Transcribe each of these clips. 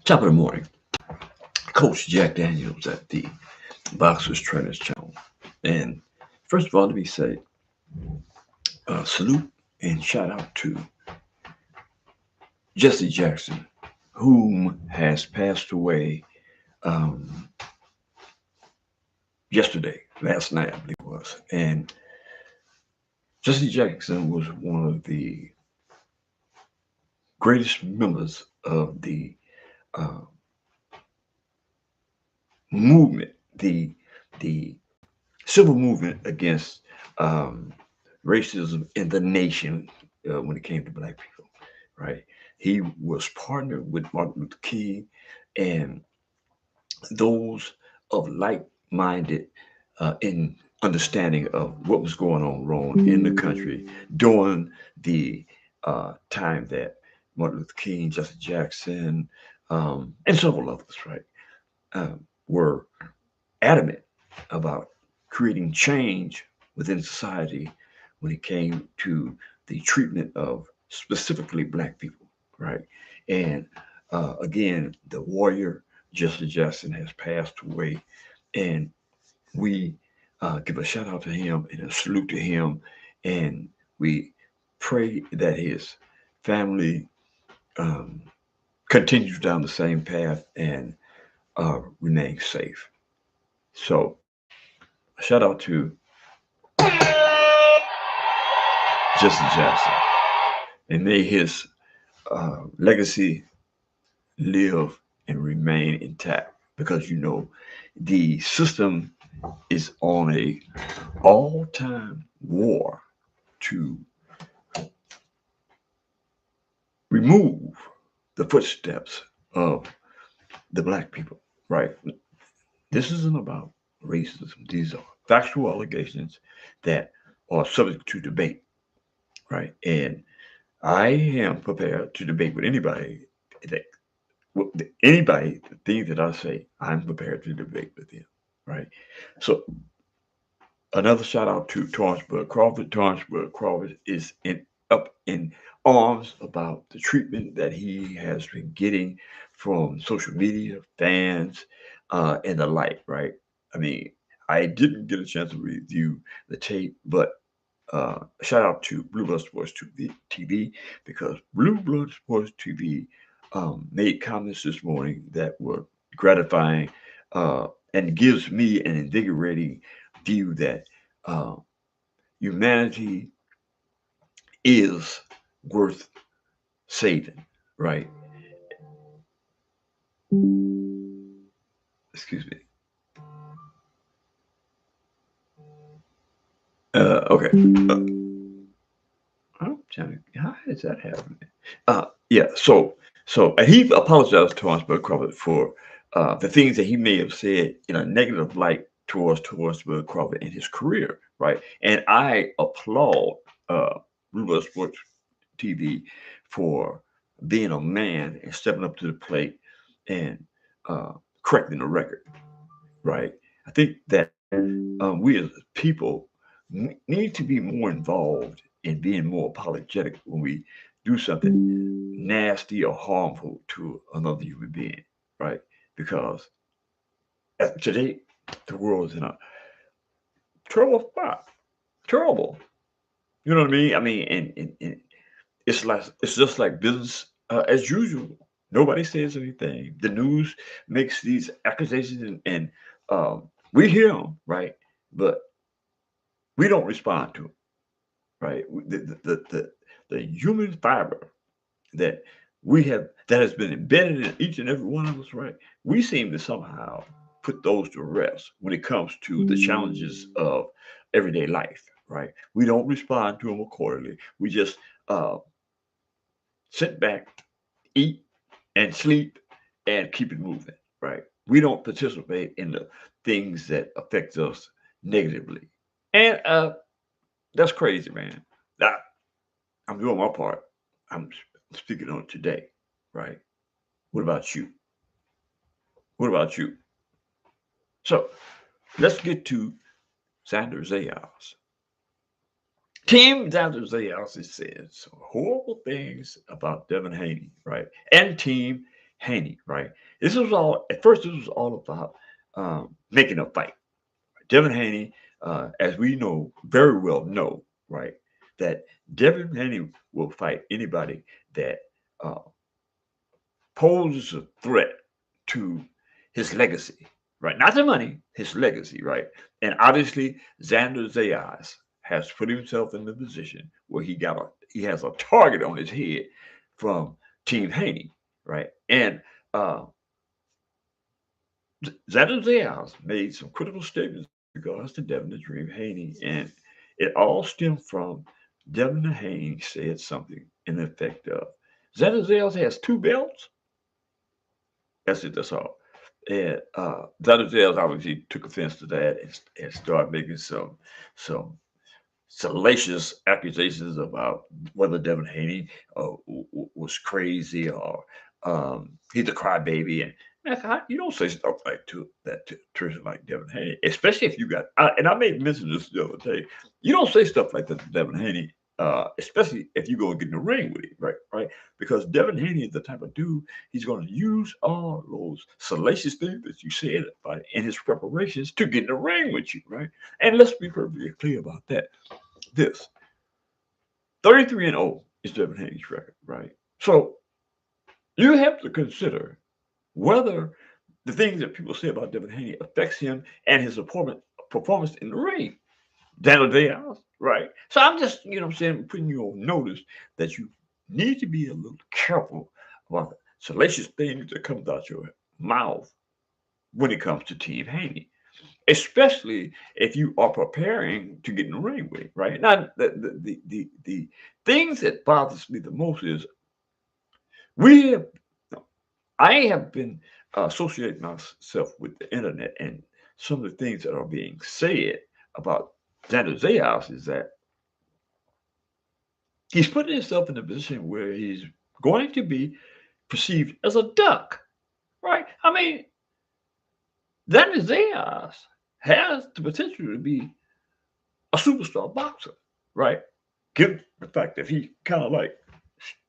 Top of the morning, Coach Jack Daniels at the Boxers Trainers Channel. And first of all, let me say salute and shout out to Jesse Jackson, whom has passed away um, yesterday, last night, I believe it was. And Jesse Jackson was one of the greatest members of the uh, movement, the civil movement against um, racism in the nation when it came to black people, right? He was partnered with Martin Luther King and those of like-minded in understanding of what was going on wrong in the country during the time that Martin Luther King, Jesse Jackson, and several others, right, were adamant about creating change within society when it came to the treatment of specifically black people, right? And again, the warrior Jesse Jackson has passed away, and we give a shout out to him and a salute to him, and we pray that his family um, continues down the same path and remain safe. So, a shout out to Jesse Jackson, and may his legacy live and remain intact because the system is on a all-time war to remove the footsteps of the black people, right? This isn't about racism. These are factual allegations that are subject to debate, right? And I am prepared to debate with anybody that anybody, the things that I say, I'm prepared to debate with them, right? So another shout out to Torrensburg Crawford. Torrensburg Crawford is up in arms about the treatment that he has been getting from social media, fans, and the like, right? I mean, I didn't get a chance to review the tape, but shout out to Blue Blood Sports TV because Blue Blood Sports TV made comments this morning that were gratifying and gives me an invigorating view that uh, humanity is worth saving, right? Excuse me. Okay. I'm trying to, how is that happening? Yeah. So, and he apologized to Torrance Crawford for the things that he may have said in a negative light towards Torrance Crawford in his career, right? And I applaud Blue Sports TV for being a man and stepping up to the plate and uh, correcting the record, right? I think that we as people need to be more involved in being more apologetic when we do something nasty or harmful to another human being, right? Because today the world is in a terrible spot, terrible. You know what I mean? I mean, and it's just like business as usual. Nobody says anything. The news makes these accusations, and we hear them, right? But we don't respond to them, right? The human fiber that we have that has been embedded in each and every one of us, right? We seem to somehow put those to rest when it comes to the challenges of everyday life, right? We don't respond to them accordingly. We just uh, sit back, eat, and sleep, and keep it moving, right? We don't participate in the things that affect us negatively, and that's crazy, man. That I'm doing my part. I'm speaking on it today, right? What about you? What about you? So let's get to Xander Zayas. Team Xander Zayas has said some horrible things about Devin Haney, right? And team Haney, right? This was all at first. This was all about making a fight. Devin Haney, as we know very well, know right that Devin Haney will fight anybody that uh, poses a threat to his legacy, right? Not the money, his legacy, right? And obviously, Xander Zayas has put himself in the position where he has a target on his head from Team Haney, right? And uh, Xander Zayas made some critical statements in regards to Devin the Dream Haney, and it all stemmed from Devin the Haney said something in the effect of Xander Zayas has two belts. That's it. That's all. And Xander Zayas obviously took offense to that and started making some salacious accusations about whether Devin Haney was crazy or he's a crybaby. And man, you don't say stuff like to a person like Devin Haney, especially if you got. And I made mention this the other day. You don't say stuff like that to Devin Haney. Especially if you go and get in the ring with him, right? Right? Because Devin Haney is the type of dude he's going to use all those salacious things that you said about in his preparations to get in the ring with you, right? And let's be perfectly clear about that this 33 and 0 is Devin Haney's record, right? So you have to consider whether the things that people say about Devin Haney affects him and his performance in the ring. Daniel Day House, right? So I'm just, you know what I'm saying, putting you on notice that you need to be a little careful about the salacious things that comes out your mouth when it comes to Team Haney, especially if you are preparing to get in the ring with, right? Now, the things that bothers me the most is we have, I have been associating myself with the internet, and some of the things that are being said about Xander Zayas is that he's putting himself in a position where he's going to be perceived as a duck, right? I mean, Xander Zayas has the potential to be a superstar boxer, right? Given the fact that he kind of like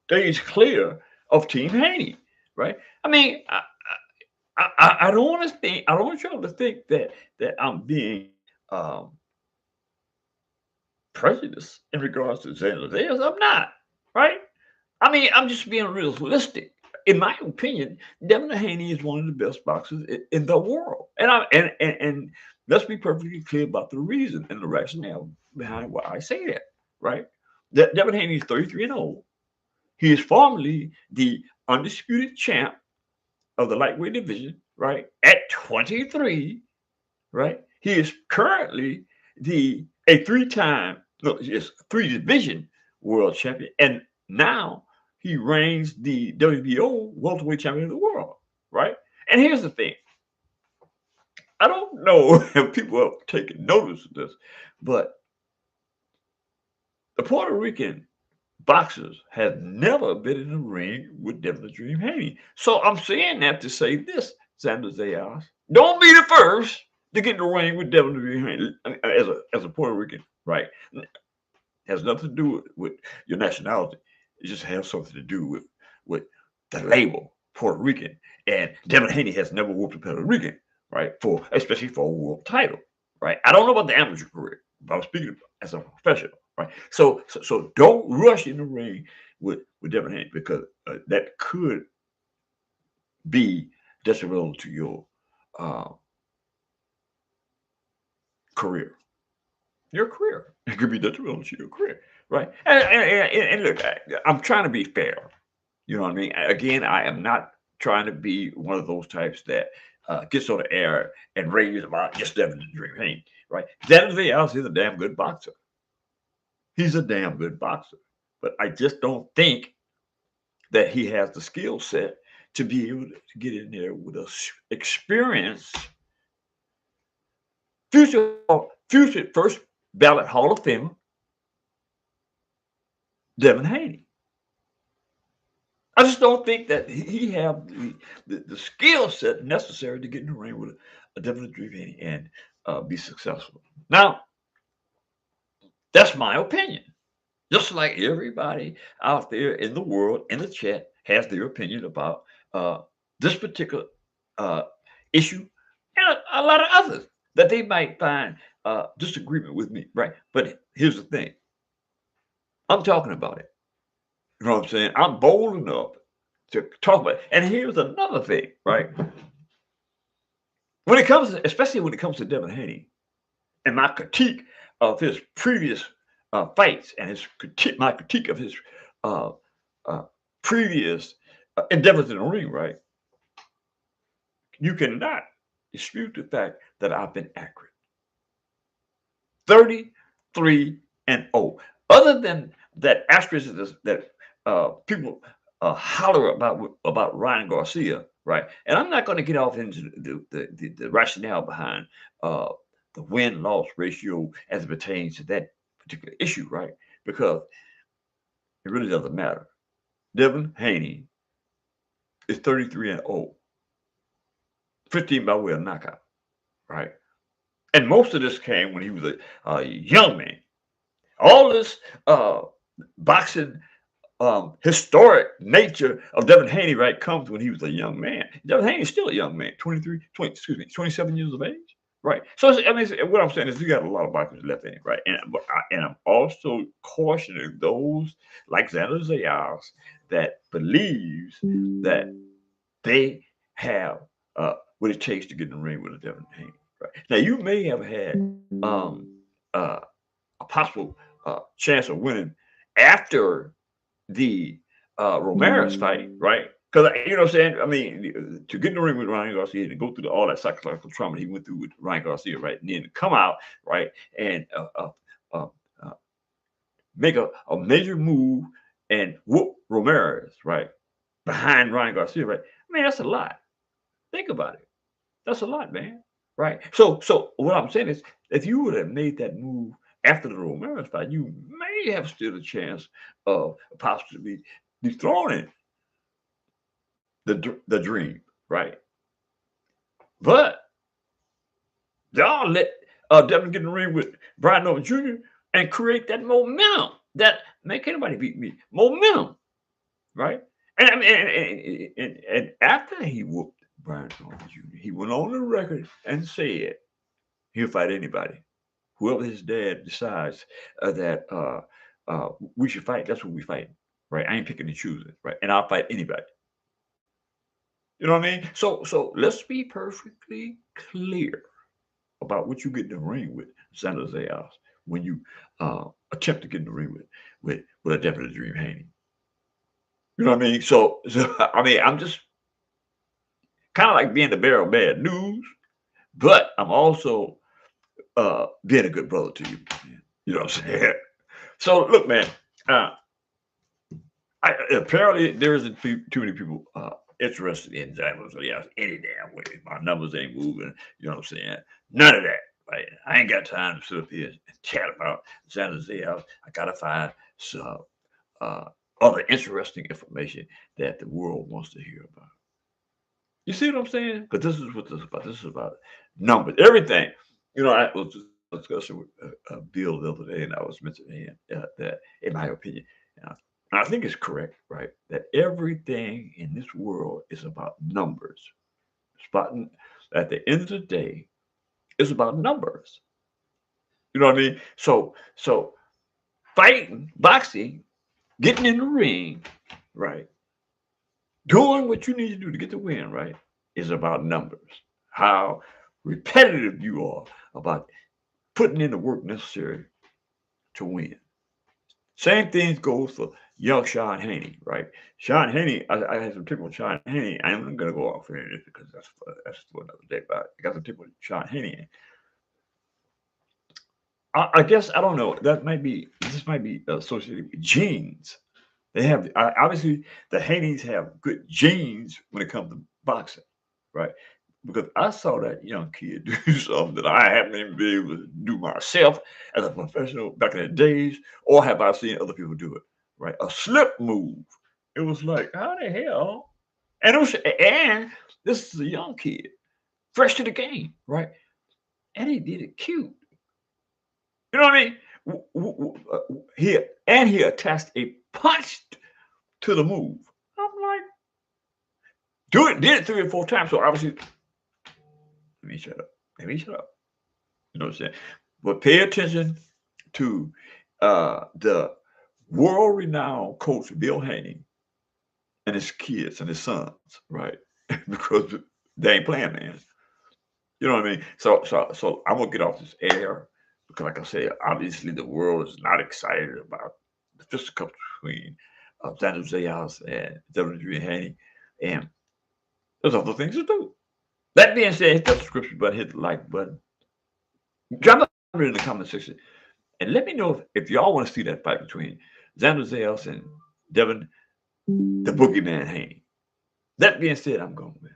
stays clear of Team Haney, right? I mean, I don't want to think, I don't want y'all to think that I'm being um, prejudiced in regards to Xander Zayas. I'm not, right? I mean, I'm just being realistic. In my opinion, Devin Haney is one of the best boxers in the world, and let's be perfectly clear about the reason and the rationale behind why I say that. Right? Devin Haney is 33 and old. He is formerly the undisputed champ of the lightweight division. Right? At 23, right? He is currently the a three-time, no, yes, three division world champion, and now he reigns the WBO welterweight champion of the world, right? And here's the thing: I don't know if people have taken notice of this, but the Puerto Rican boxers have never been in the ring with Devin the Dream Haney. So I'm saying that to say this, Xander Zayas, don't be the first to get in the ring with Devin the Dream Haney as a Puerto Rican, right? It has nothing to do with your nationality. It just has something to do with the label Puerto Rican. And Devin Haney has never whooped a Puerto Rican, right? For especially for a world title, right? I don't know about the amateur career, but I'm speaking as a professional, right? So don't rush in the ring with Devin Haney because that could be detrimental to your uh, career. Your career. It could be detrimental to your career, right? And look, I'm trying to be fair. You know what I mean? Again, I am not trying to be one of those types that gets on the air and raves about just Devin the Dream Haney, right? Devin Zayas is a damn good boxer. He's a damn good boxer. But I just don't think that he has the skill set to be able to get in there with a experienced future first ballot Hall of Famer, Devin Haney. I just don't think that he have the skill set necessary to get in the ring with a Devin Dream Haney and be successful. Now, that's my opinion. Just like everybody out there in the world in the chat has their opinion about uh, this particular uh, issue and a lot of others that they might find disagreement with me, right? But here's the thing: I'm talking about it. You know what I'm saying? I'm bold enough to talk about it. And here's another thing, right? When it comes, especially when it comes to Devin Haney and my critique of his previous fights and my critique of his uh, uh, previous endeavors in the ring, right? You cannot dispute the fact that I've been accurate. 33-0. Other than that asterisk that people holler about Ryan Garcia, right? And I'm not going to get off into the rationale behind uh, the win loss ratio as it pertains to that particular issue, right? Because it really doesn't matter. Devin Haney is 33-0, 15 by way of knockout, right? And most of this came when he was a young man. All this boxing historic nature of Devin Haney, right, comes when he was a young man. Devin Haney's still a young man, 27 years of age, right? So, I mean, what I'm saying is you got a lot of boxers left in it, right? And I'm also cautioning those like Xander Zayas that believes that they have what it takes to get in the ring with a Devin Haney, right? Now, you may have had uh, a possible chance of winning after the Ramirez fight, right? Because you know what I'm saying. I mean, to get in the ring with Ryan Garcia and go through all that psychological trauma he went through with Ryan Garcia, right, and then to come out, right, and uh, uh, make a major move and whoop Ramirez, right, behind Ryan Garcia, right. I mean, that's a lot. Think about it. That's a lot, man. Right. So what I'm saying is, if you would have made that move after the Ramirez fight, you may have stood a chance of possibly dethroning the dream. Right. But y'all let Devin get in the ring with Brian Noble Jr. and create that momentum. That man, can't nobody beat me. Momentum. Right. And I mean, and after he whooped Brian Noble Jr., he went on the record and said he'll fight anybody. Whoever his dad decides that we should fight, that's what we fight, right? I ain't picking and choosing, right? And I'll fight anybody. You know what I mean? So let's be perfectly clear about what you get in the ring with Xander Zayas when you attempt to get in the ring with a Definite Dream Haney. You know what I mean? So I mean, I'm just kind of like being the bearer of bad news, but I'm also being a good brother to you. Man. You know what I'm saying? So look, man. Uh, apparently, there isn't too many people interested in Xander Zayas any damn way. My numbers ain't moving. You know what I'm saying? None of that. Right? I ain't got time to sit up here and chat about Xander Zayas. I gotta find some uh, other interesting information that the world wants to hear about. You see what I'm saying? Because this is what this is about. This is about numbers, everything. You know, I was discussing with Bill the other day, and I was mentioning that, in my opinion, and I think it's correct, right? That everything in this world is about numbers. It's about, at the end of the day, it's about numbers. You know what I mean? So fighting, boxing, getting in the ring, right? Doing what you need to do to get the win, right, is about numbers. How repetitive you are about putting in the work necessary to win. Same thing goes for young Sean Haney, right? Sean Haney, I had some tip on Sean Haney. I'm not going to go off here because that's for another day. But I got some tip on Sean Haney. I guess I don't know. This might be associated with genes. They have obviously the Haneys have good genes when it comes to boxing, right? Because I saw that young kid do something that I haven't even been able to do myself as a professional back in the days, or have I seen other people do it, right? A slip move. It was like, how the hell? And this is a young kid, fresh to the game, right? And he did it cute. You know what I mean? He attached a punch to the move. I'm like, Did it 3 or 4 times. So obviously, let me shut up. Let me shut up. You know what I'm saying? But pay attention to the world-renowned coach Bill Haney and his kids and his sons, right? Because they ain't playing, man. You know what I mean? So I'm gonna get off this air because, like I said, obviously the world is not excited about the fisticuffs between Xander Zayas and W. Haney, and there's other things to do. That being said, hit that subscription button, hit the like button, drop a comment in the comment section, and let me know if y'all want to see that fight between Xander Zayas and Devin, the Boogeyman Haney. That being said, I'm going, man.